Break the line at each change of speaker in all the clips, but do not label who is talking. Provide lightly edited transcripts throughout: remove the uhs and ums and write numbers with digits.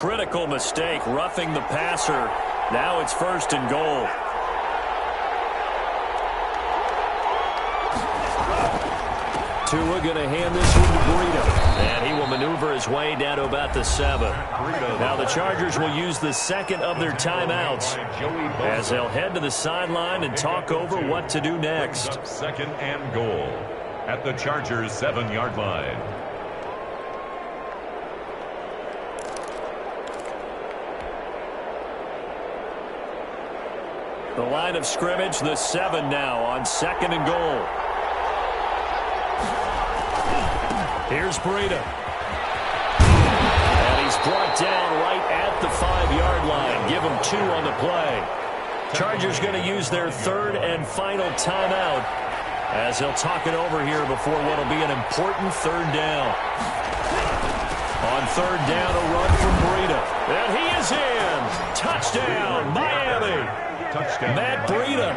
Critical mistake, roughing the passer. Now it's 1st and goal. Tua going to hand this one to Breida. And he will maneuver his way down to about the 7. Now the Chargers will use the second of their timeouts as they'll head to the sideline and talk over what to do next.
2nd and goal at the Chargers' 7-yard line.
The line of scrimmage, the 7 now on 2nd and goal. Here's Breida. And he's brought down right at the 5-yard line. Give him 2 on the play. Chargers going to use their 3rd and final timeout as they'll talk it over here before what will be an important 3rd down. On 3rd down, a run from Breida. And he is in. Touchdown, Miami. Touchdown. Matt Breida,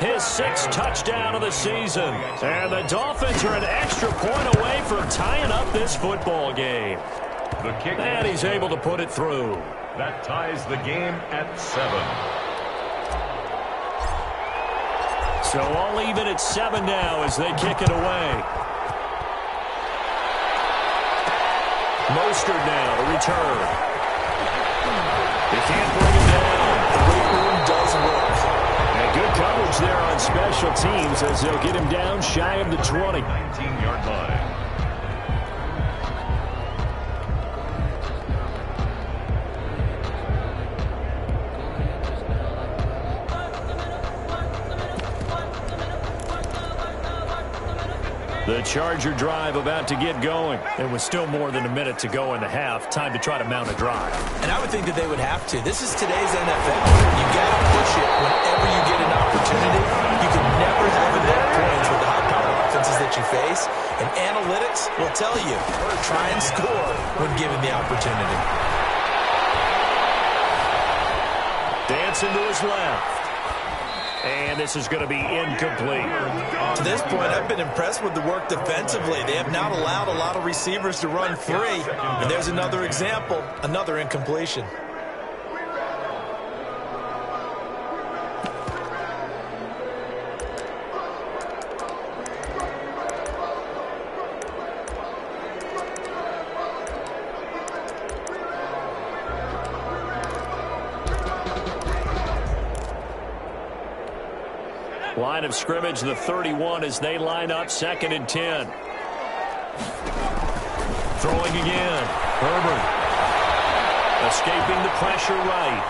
his 6th touchdown of the season. And the Dolphins are an extra point away from tying up this football game.
The kick.
And he's able to put it through.
That ties the game at 7.
So all even at 7 now as they kick it away. Mostert now to return. They can't bring him down. The weight room does work. And good coverage there on special teams as they'll get him down shy of the 20.
19-yard line.
The Charger drive about to get going. There was still more than a minute to go in the half. Time to try to mount a drive.
And I would think that they would have to. This is today's NFL. You got to push it whenever you get an opportunity. You can never have enough points with the high-powered offenses that you face. And analytics will tell you, try and score when given the opportunity.
Dancing to his left. And this is going to be incomplete.
To this point, I've been impressed with the work defensively. They have not allowed a lot of receivers to run free. And there's another example, another incompletion.
Line of scrimmage, the 31 as they line up 2nd and 10. Throwing again. Herbert. Escaping the pressure right.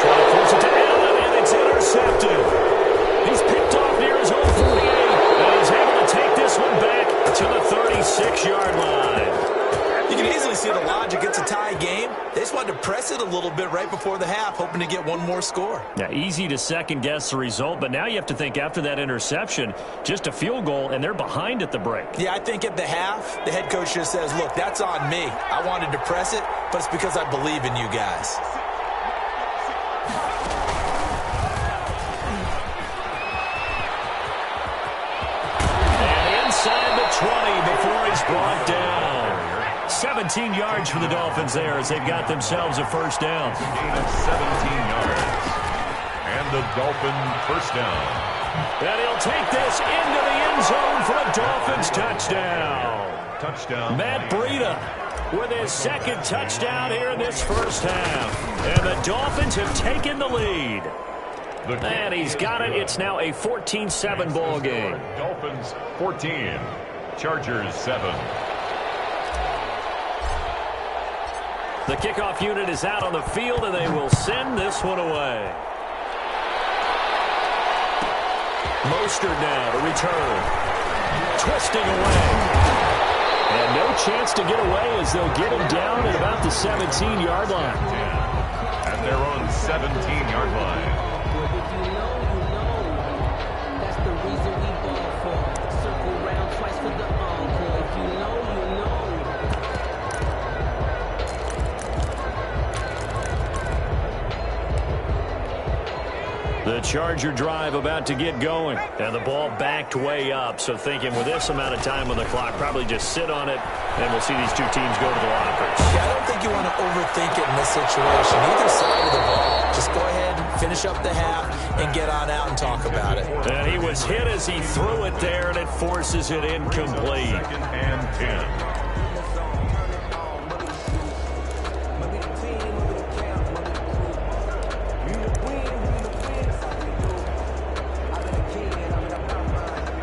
Trying to force it to Allen, and it's intercepted. He's picked off near his own 48, and he's able to take this one back to the 36-yard line.
You can easily see the logic. It's a tie game. They just wanted to press it a little bit right before the half, hoping to get one more score.
Yeah, easy to second-guess the result, but now you have to think after that interception, just a field goal, and they're behind at the break.
Yeah, I think at the half, the head coach just says, look, that's on me. I wanted to press it, but it's because I believe in you guys.
And inside the 20 before he's brought down. 17 yards for the Dolphins there as they've got themselves a 1st down.
Gain of 17 yards. And the Dolphin 1st down.
And he'll take this into the end zone for a Dolphins touchdown.
Touchdown.
Matt Breida with his 2nd touchdown here in this 1st half. And the Dolphins have taken the lead. And he's got it. It's now a 14-7 ball game.
Dolphins 14. Chargers 7.
The kickoff unit is out on the field, and they will send this one away. Mostert now to return. Twisting away. And no chance to get away as they'll get him down at about the 17-yard line.
At their own 17-yard line.
That's the reason we ball for. Circle round twice for the encore. If you know, you know.
The Charger drive about to get going. And the ball backed way up. So thinking with this amount of time on the clock, probably just sit on it, and we'll see these two teams go to the lockers.
Yeah, I don't think you want to overthink it in this situation. Either side of the ball. Just go ahead, finish up the half, and get on out and talk about it.
And he was hit as he threw it there, and it forces it incomplete.
2nd and 10.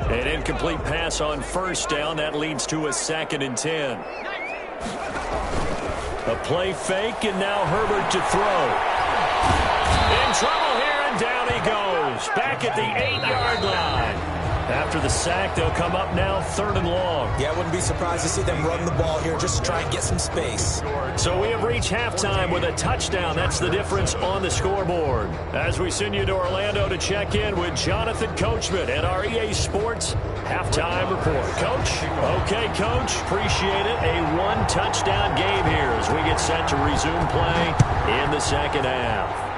An incomplete pass on first down. That leads to a 2nd and 10. A play fake, and now Herbert to throw. In trouble here, and down he goes. Back at the 8-yard line. After the sack, they'll come up now 3rd and long.
Yeah, I wouldn't be surprised to see them run the ball here just to try and get some space.
So we have reached halftime with a touchdown. That's the difference on the scoreboard. As we send you to Orlando to check in with Jonathan Coachman at our EA Sports Halftime Report. Coach? Okay, Coach. Appreciate it. A one-touchdown game here as we get set to resume play in the 2nd half.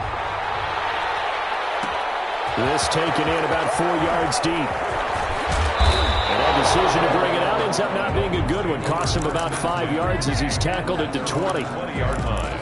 This taken in about 4 yards deep. And that decision to bring it out ends up not being a good one. Costs him about 5 yards as he's tackled at the 20.
20-yard line.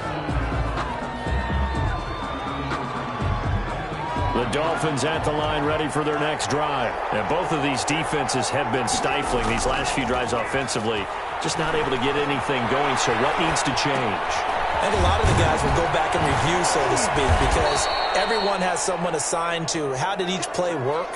The Dolphins at the line ready for their next drive. And both of these defenses have been stifling these last few drives offensively. Just not able to get anything going, so what needs to change?
And a lot of the guys will go back and review, so to speak, because everyone has someone assigned to how did each play work.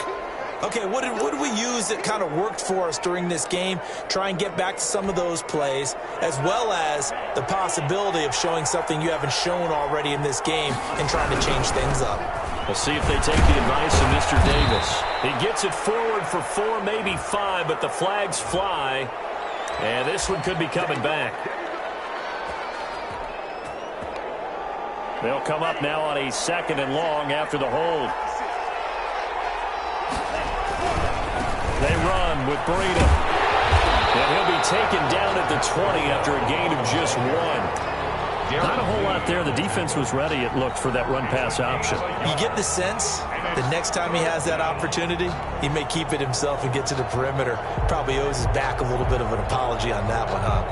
Okay, what did we use that kind of worked for us during this game? Try and get back to some of those plays, as well as the possibility of showing something you haven't shown already in this game and trying to change things up.
We'll see if they take the advice of Mr. Davis. He gets it forward for 4, maybe 5, but the flags fly. And this one could be coming back. They'll come up now on a 2nd and long after the hold. They run with Breida. And he'll be taken down at the 20 after a gain of just 1. Not a whole lot there. The defense was ready, it looked, for that run-pass option.
You get the sense the next time he has that opportunity, he may keep it himself and get to the perimeter. Probably owes his back a little bit of an apology on that one, huh?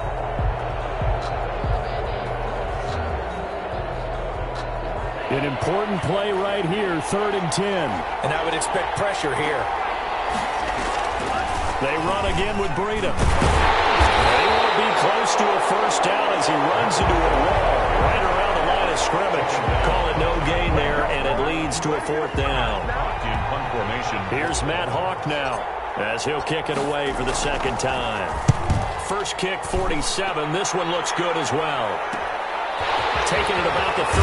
An important play right here, 3rd and 10.
And I would expect pressure here.
They run again with Breida. They won't be close to a first down as he runs into a wall right around the line of scrimmage. Call it no gain there, and it leads to a 4th down. Here's Matt Hawk now as he'll kick it away for the 2nd time. First kick, 47. This one looks good as well. Taking it about the 36.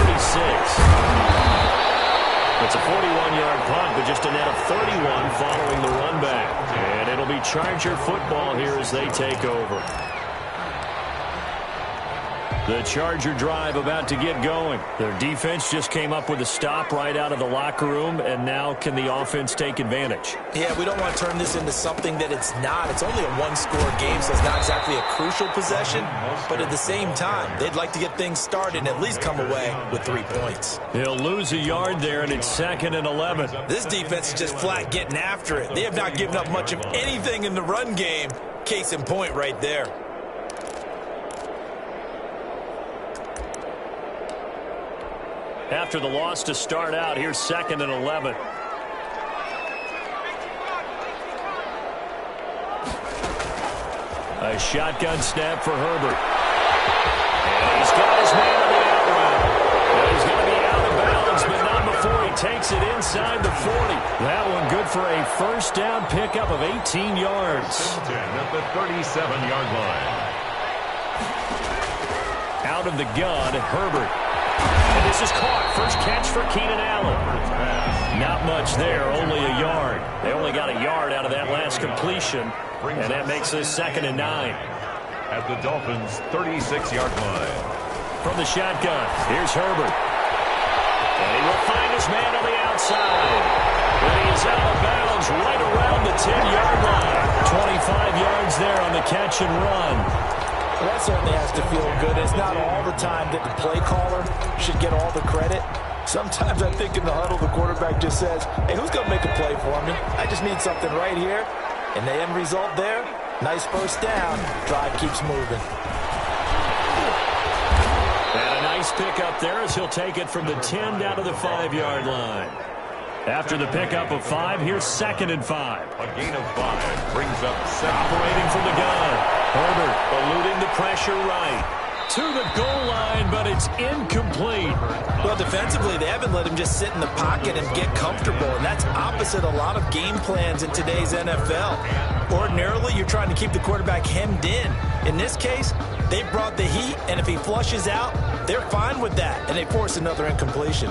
It's a 41-yard punt, but just a net of 31 following the run back. And it'll be Charger football here as they take over. The Charger drive about to get going. Their defense just came up with a stop right out of the locker room, and now can the offense take advantage?
Yeah, we don't want to turn this into something that it's not. It's only a one-score game, so it's not exactly a crucial possession. But at the same time, they'd like to get things started and at least come away with 3 points.
He'll lose a yard there, and it's 2nd and 11.
This defense is just flat getting after it. They have not given up much of anything in the run game. Case in point right there.
After the loss to start out, here's 2nd and 11. A shotgun snap for Herbert. And he's got his man on the out route. And he's going to be out of bounds, but not before he takes it inside the 40. That one good for a first down pickup of 18 yards.
At the 37-yard line.
Out of the gun, Herbert. And this is caught. First catch for Keenan Allen. Not much there, only a yard. They only got a yard out of that last completion, and that makes this 2nd and 9.
At the Dolphins' 36-yard line.
From the shotgun, here's Herbert. And he will find his man on the outside. And he is out of bounds right around the 10-yard line. 25 yards there on the catch and run.
Well, that certainly has to feel good. It's not all the time that the play caller should get all the credit. Sometimes I think in the huddle, the quarterback just says, hey, who's going to make a play for me? I just need something right here. And the end result there, nice first down. Drive keeps moving.
And a nice pickup there as he'll take it from the 10 down to the 5-yard line. After the pickup of 5, here's 2nd and 5.
A gain of 5 brings up 7.
Operating from the gun. Herbert eluding the pressure right. To the goal line, but it's incomplete.
Well, defensively, they haven't let him just sit in the pocket and get comfortable, and that's opposite a lot of game plans in today's NFL. Ordinarily, you're trying to keep the quarterback hemmed in. In this case, they brought the heat, and if he flushes out, they're fine with that, and they force another incompletion.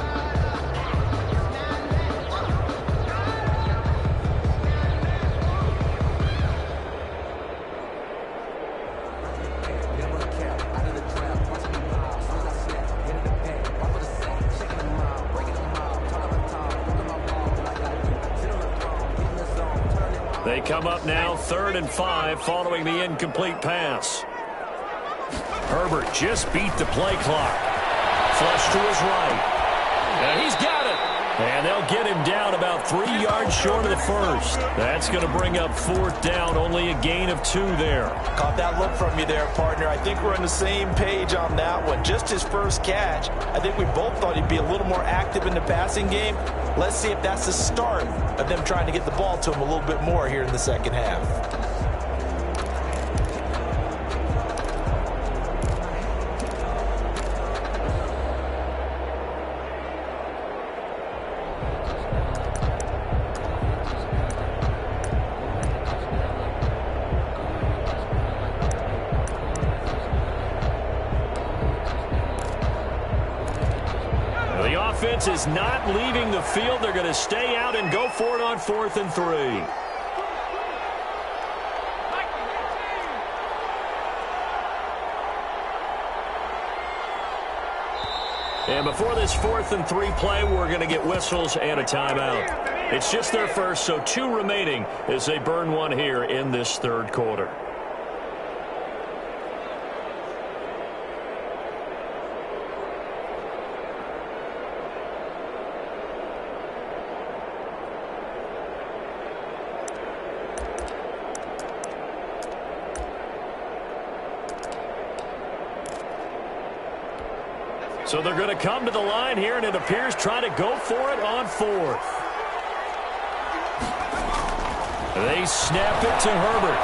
They come up now 3rd and 5 following the incomplete pass. Herbert just beat the play clock. Flush to his right. And he's got it. And they'll get him down about 3 yards short of the first. That's going to bring up 4th down, only a gain of 2 there.
Caught that look from you there, partner. I think we're on the same page on that one. Just his first catch. I think we both thought he'd be a little more active in the passing game. Let's see if that's the start of them trying to get the ball to him a little bit more here in the second half.
Offense is not leaving the field. They're going to stay out and go for it on 4th and 3. And before this 4th and 3 play, we're going to get whistles and a timeout. It's just their first, so 2 remaining as they burn one here in this 3rd quarter. So they're going to come to the line here, and it appears trying to go for it on 4th. They snap it to Herbert.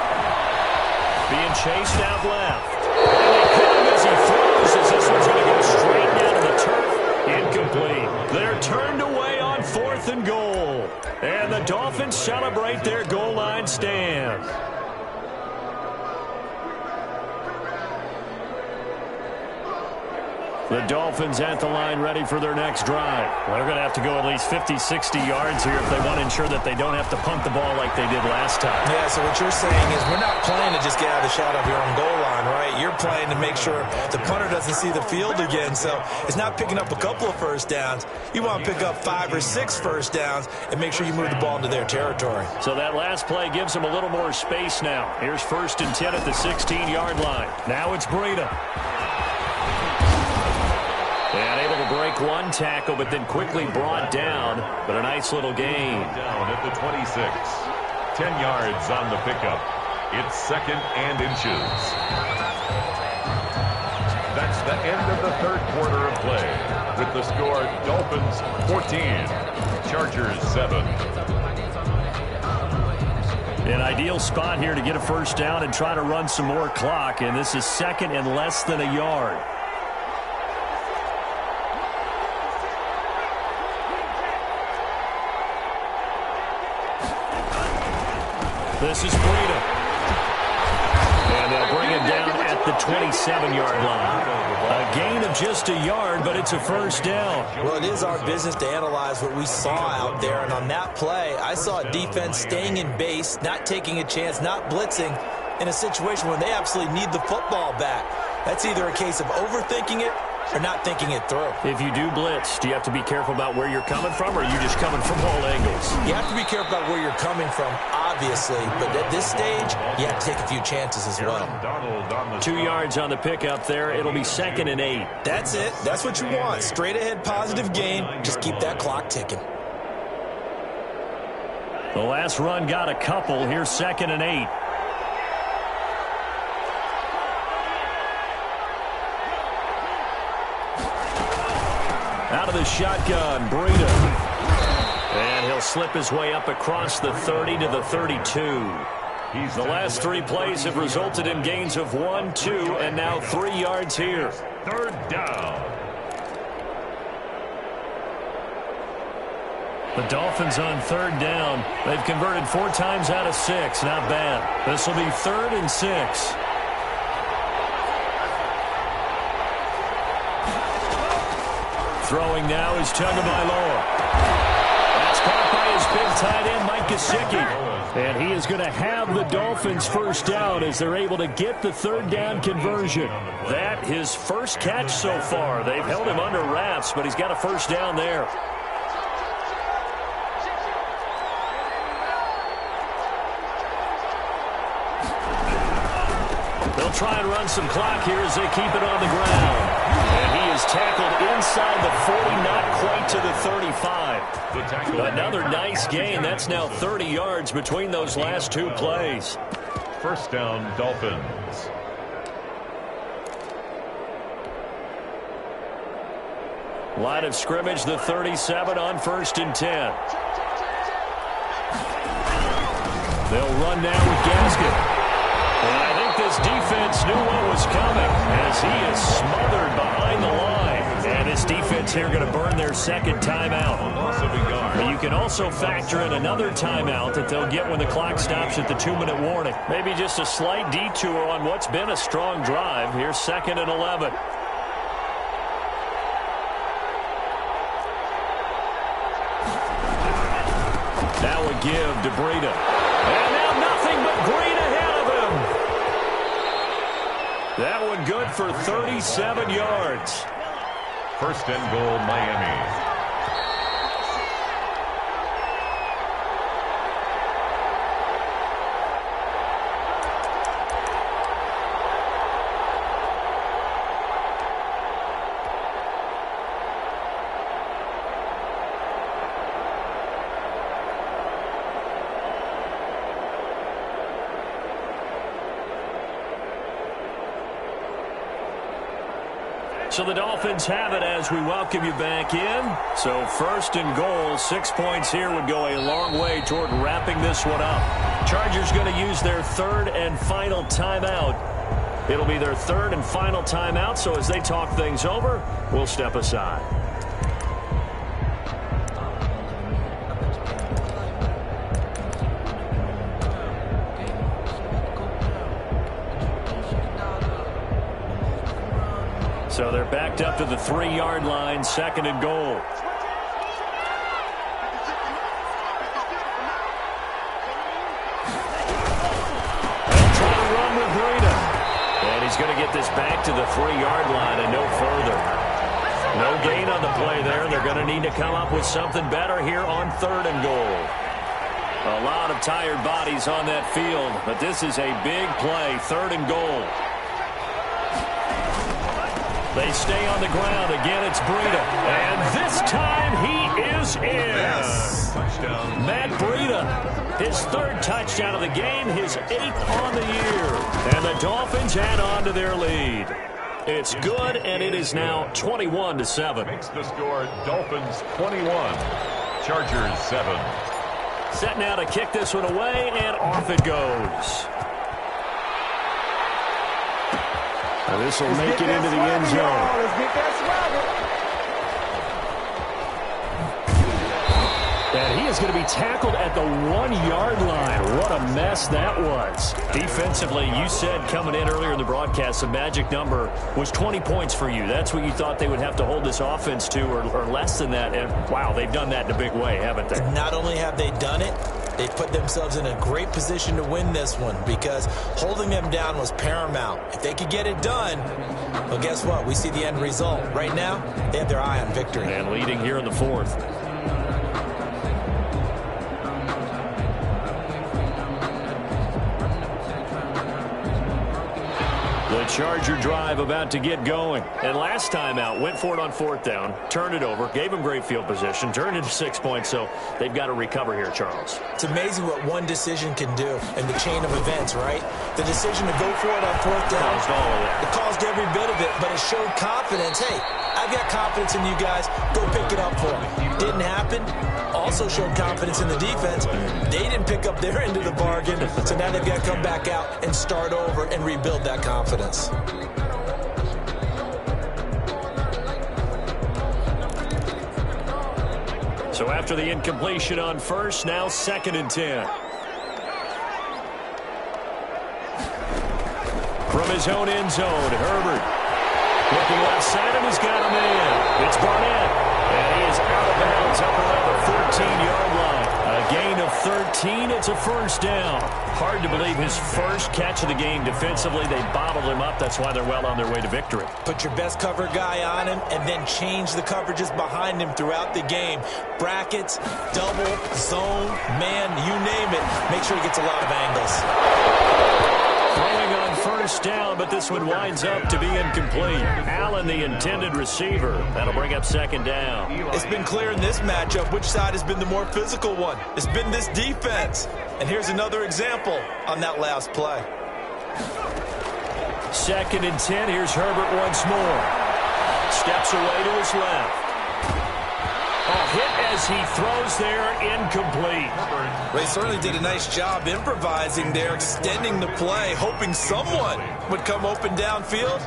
Being chased out left. And they hit him as he throws, as this one's going to go straight down to the turf. Incomplete. They're turned away on 4th and goal. And the Dolphins celebrate their goal line stand. The Dolphins at the line ready for their next drive. Well, they're going to have to go at least 50, 60 yards here if they want to ensure that they don't have to punt the ball like they did last time.
Yeah, so what you're saying is we're not playing to just get out of the shot of your own goal line, right? You're playing to make sure the punter doesn't see the field again. So it's not picking up a couple of first downs. You want to pick up 5 or 6 first downs and make sure you move the ball into their territory.
So that last play gives them a little more space now. Here's 1st and 10 at the 16-yard line. Now it's Breida. And able to break one tackle, but then quickly brought down. But a nice little gain.
Down at the 26. 10 yards on the pickup. It's 2nd and inches. That's the end of the 3rd quarter of play. With the score, Dolphins 14, Chargers 7.
An ideal spot here to get a first down and try to run some more clock. And this is 2nd and less than a yard. This is Breida. And they'll bring him down at the 27-yard line. A gain of just a yard, but it's a first down.
Well, it is our business to analyze what we saw out there. And on that play, I saw a defense staying in base, not taking a chance, not blitzing in a situation where they absolutely need the football back. That's either a case of overthinking it or not thinking it through.
If you do blitz, do you have to be careful about where you're coming from, or are you just coming from all angles?
You have to be careful about where you're coming from, obviously, but at this stage, you have to take a few chances as well.
2 yards on the pickup there. It'll be 2nd and 8.
That's it. That's what you want. Straight ahead, positive gain. Just keep that clock ticking.
The last run got a couple. Here's 2nd and 8. Out of the shotgun, Breida. And he'll slip his way up across the 30 to the 32. The last 3 plays have resulted in gains of 1, 2, and now 3 yards here.
3rd down.
The Dolphins on 3rd down. They've converted 4 times out of 6. Not bad. This will be 3rd and 6. Throwing now is Tagovailoa. That's caught by his big tight end, Mike Gesicki. And he is going to have the Dolphins first down as they're able to get the 3rd down conversion. That his first catch so far. They've held him under wraps, but he's got a first down there. They'll try and run some clock here as they keep it on the ground. And he is tackled inside the 40, not quite to the 35. Another nice gain. That's now 30 yards between those last 2 plays.
1st down, Dolphins.
Line of scrimmage, the 37 on 1st and 10. They'll run now with Gaskin. And I think this defense knew what was coming as he is smothered behind the line. And this defense here going to burn their 2nd timeout. But you can also factor in another timeout that they'll get when the clock stops at the 2-minute warning. Maybe just a slight detour on what's been a strong drive. Here's 2nd and 11. Now a give to Breida. And now nothing but green ahead of him. That one good for 37 yards.
1st and goal, Miami.
So the Dolphins have it as we welcome you back in. So 1st and goal, 6 points here would go a long way toward wrapping this one up. Chargers going to use their 3rd and final timeout. It'll be their 3rd and final timeout, so as they talk things over, we'll step aside. So they're backed up to the 3-yard line, 2nd and goal. They'll try to run with Breida. And he's going to get this back to the 3-yard line and no further. No gain on the play there. They're going to need to come up with something better here on 3rd and goal. A lot of tired bodies on that field, but this is a big play, 3rd and goal. They stay on the ground. Again, it's Breida. And this time he is in.
Yes. Touchdown.
Matt Breida, his 3rd touchdown of the game, his 8th on the year. And the Dolphins add on to their lead. It's good, and it is now 21-7.
Makes the score Dolphins 21, Chargers 7.
Set now to kick this one away, and off it goes. This will make it into the end zone.
Let's get that
And he is going to be tackled at the 1-yard line. What a mess that was. Defensively, you said coming in earlier in the broadcast, the magic number was 20 points for you. That's what you thought they would have to hold this offense to, or less than that. And, wow, they've done that in a big way, haven't they?
Not only have they done it, They put themselves in a great position to win this one because holding them down was paramount. If they could get it done, well, guess what? We see the end result. Right now, they have their eye on victory.
And leading here in the fourth. The Charger drive about to get going. And last time out, went for it on fourth down, turned it over, gave them great field position, turned into 6 points, so they've got to recover here, Charles.
It's amazing what one decision can do in the chain of events, right? The decision to go for it on fourth down,
Caused all of that.
it caused every bit of it, but it showed confidence. Hey, I've got confidence in you guys. Go pick it up for me. Didn't happen. Also showed confidence in the defense. They didn't pick up their end of the bargain, so now they've got to come back out and start over and rebuild that confidence.
So after the incompletion on first, now 2nd and 10. From his own end zone, Herbert. Looking left side, and he's got a man. It's Barnett. And he is out of bounds up around the 14-yard line. A gain of 13. It's a first down. Hard to believe his first catch of the game defensively. They bottled him up. That's why they're well on their way to victory.
Put your best cover guy on him and then change the coverages behind him throughout the game. Brackets, double, zone, man, you name it. Make sure he gets a lot of angles.
Throwing on first down, but this one winds up to be incomplete. Allen, the intended receiver. That'll bring up 2nd down.
It's been clear in this matchup which side has been the more physical one. It's been this defense. And here's another example on that last play.
2nd and 10. Here's Herbert once more. Steps away to his left. A hit as he throws there, incomplete.
They certainly did a nice job improvising there, extending the play, hoping someone would come open downfield,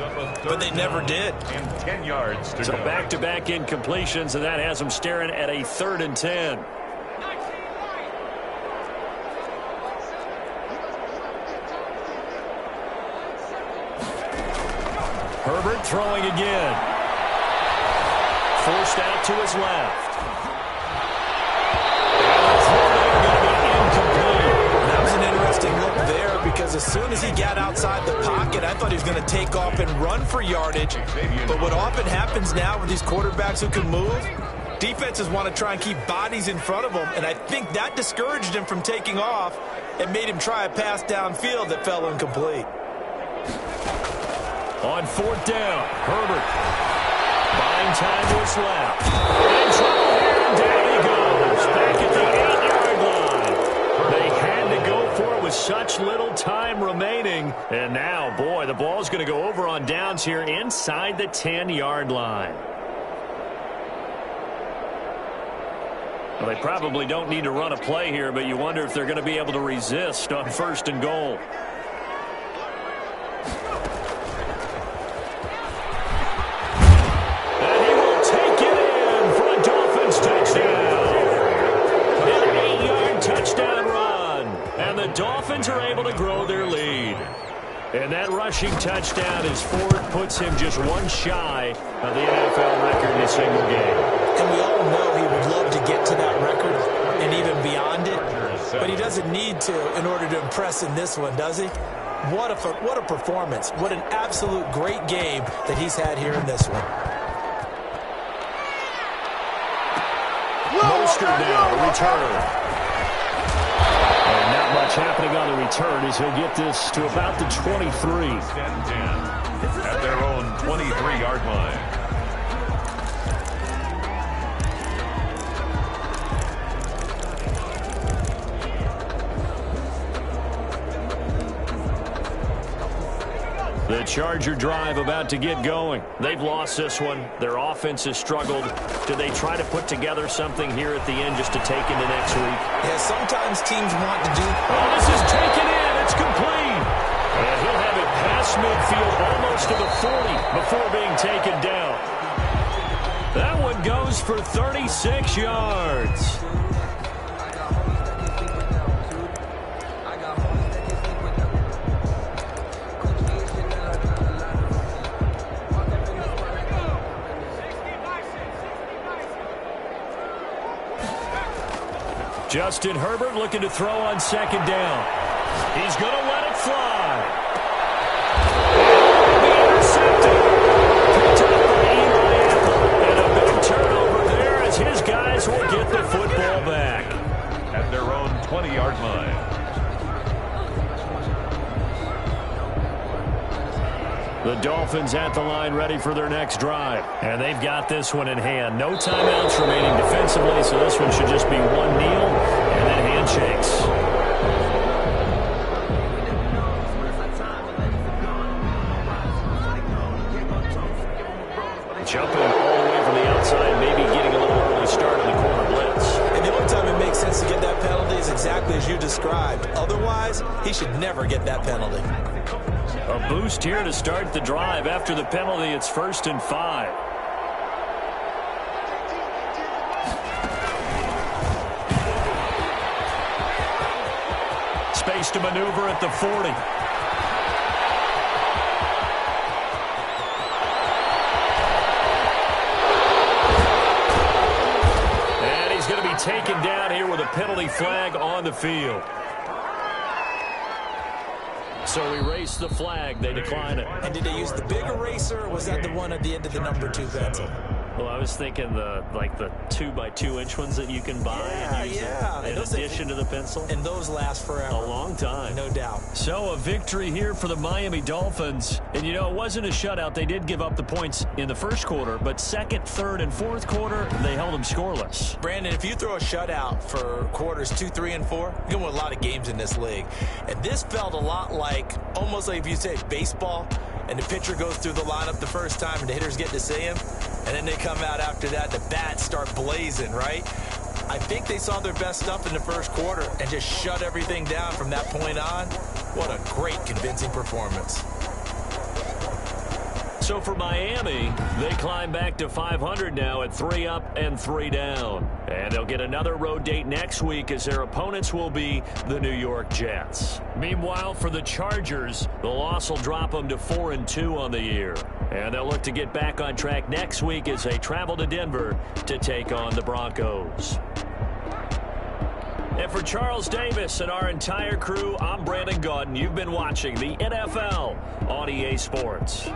but they never did.
And 10 yards to
So
go.
back-to-back incompletions, and that has them staring at a 3rd and 10. Herbert throwing again. Forced out to his left.
That was an interesting look there because as soon as he got outside the pocket, I thought he was going to take off and run for yardage. But what often happens now with these quarterbacks who can move, defenses want to try and keep bodies in front of them, and I think that discouraged him from taking off and made him try a pass downfield that fell incomplete.
On 4th down, Herbert buying time to his left. In trouble here, and down he goes. Back at the 8-yard line. They had to go for it with such little time remaining. And now, boy, the ball's going to go over on downs here inside the 10-yard line. Well, they probably don't need to run a play here, but you wonder if they're going to be able to resist on 1st and goal. Dolphins are able to grow their lead. And that rushing touchdown is fourth, puts him just one shy of the NFL record in a single game.
And we all know he would love to get to that record and even beyond it, but he doesn't need to in order to impress in this one, does he? What a performance. What an absolute great game that he's had here in this one.
Mostert now to return. And not much happening on the return as he'll get this to about the 23.
At their own 23-yard line.
The Charger drive about to get going. They've lost this one. Their offense has struggled. Do they try to put together something here at the end just to take into next week?
Yeah, sometimes teams want to do...
Oh, this is taken in. It's complete. And he'll have it past midfield almost to the 40 before being taken down. That one goes for 36 yards. Justin Herbert looking to throw on second down. He's going to let it fly. Be intercepted. Picked up by Eli Apple. And a big turnover there as his guys will get the football back.
At their own 20-yard line.
The Dolphins at the line ready for their next drive. And they've got this one in hand. No timeouts remaining defensively, so this one should just be one kneel and then handshakes. Jumping all the way from the outside, maybe getting a little early start in the corner blitz.
And the only time it makes sense to get that penalty is exactly as you described. Otherwise, he should never get that penalty.
A boost here to start the drive. After the penalty, it's 1st and 5. Space to maneuver at the 40. And he's going to be taken down here with a penalty flag on the field. So we race the flag. They decline it.
And did they use the big eraser, or was that the one at the end of the number 2 pencil?
Well, I was thinking the 2x2-inch ones that you can buy and use in addition to the pencil.
And those last forever.
A long time.
No doubt.
So a victory here for the Miami Dolphins. And, you know, it wasn't a shutout. They did give up the points in the first quarter, but second, third, and fourth quarter, they held them scoreless.
Brandon, if you throw a shutout for quarters 2, 3, and 4, you're going to win a lot of games in this league. And this felt a lot like, almost like if you say baseball, and the pitcher goes through the lineup the first time and the hitters get to see him, and then they come out after that, the bats start blazing, right? I think they saw their best stuff in the first quarter and just shut everything down from that point on. What a great, convincing performance.
So for Miami, they climb back to 500 now at 3 up and 3 down. And they'll get another road date next week as their opponents will be the New York Jets. Meanwhile, for the Chargers, the loss will drop them to 4-2 on the year. And they'll look to get back on track next week as they travel to Denver to take on the Broncos. And for Charles Davis and our entire crew, I'm Brandon Gaudin. You've been watching the NFL on EA Sports.